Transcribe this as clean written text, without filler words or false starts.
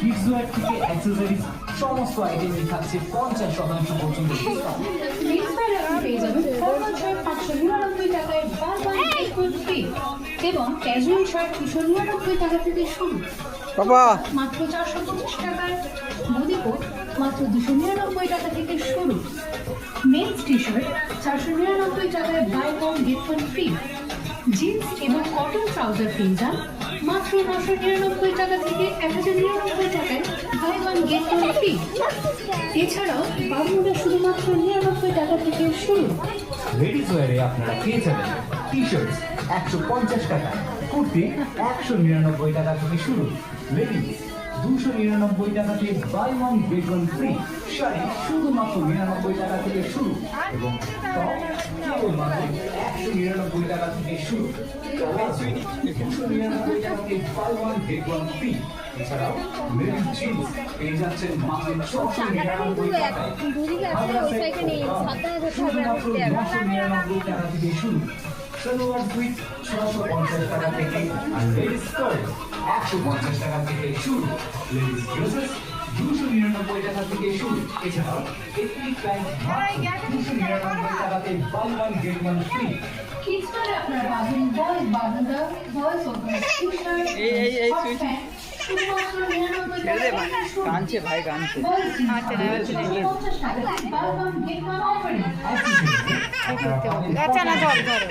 Kids wire থেকে accessories সমস্ত আইটেমে থাকছে 50% পর্যন্ত ডিসকাউন্ট। কিডসওয়্যারে আপনি পেয়ে যাবেন ফর্মাল শার্ট 599 টাকায় buy one get one free এবং ক্যাজুয়াল শার্ট 299 টাকা থেকে শুরু। বাবা মাত্র 450 টাকার মোদি কোট মাত্র 299 টাকা থেকে শুরু। মেন্স টি শার্ট 499 টাকায় buy one get one free. Jeans এবং কটন ট্রাউজার পেয়ে যান মাত্র 999 টাকা থেকে 1099 টাকায় buy one get one free. এছাড়াও বাবুরা শুধুমাত্র 99 টাকা থেকে শুরু। লেডিস ওয়্যারে আপনারা পেয়ে যাবেন টি শার্ট 150 টাকায়, কুর্তি 199 টাকা থেকে শুরু, লেডিস 299 টাকাতে buy one get one free, sari শুধুমাত্র 99 টাকা থেকে শুরু এবং টপ কেবলমাত্র 199 টাকা থেকে শুরু, 299 টাকাতে buy one get one free. এছাড়াও লেডিস জিন্স পেয়ে যাচ্ছেন মাত্র 699 টাকায়, শুধুমাত্র 999 টাকা থেকে শুরু, সালোয়ার সুইট 650 টাকা থেকে আর লেডিস স্কার্ট 150 টাকা থেকে শুরু, লেডিস ড্রেসেস 299 টাকা থেকে শুরু। এছাড়াও এথনিক প্যান্ট 299 টাকাতে buy one get one free. কিডসওয়্যারে আপনারা পাবেন বয়েজ বারান্দা, বয়েজ ওপেন টি শার্ট, এই হট সুইচ। প্যান্ট শুধুমাত্র 99 টাকা থেকে শুরু। কাঁদছে ভাই কাঁদছে। বয়েজ জিন্স 50 টাকা বাই ওয়ান গেট ওয়ান অফারে। আপনারা পাবেন গাছানা জল ধরো।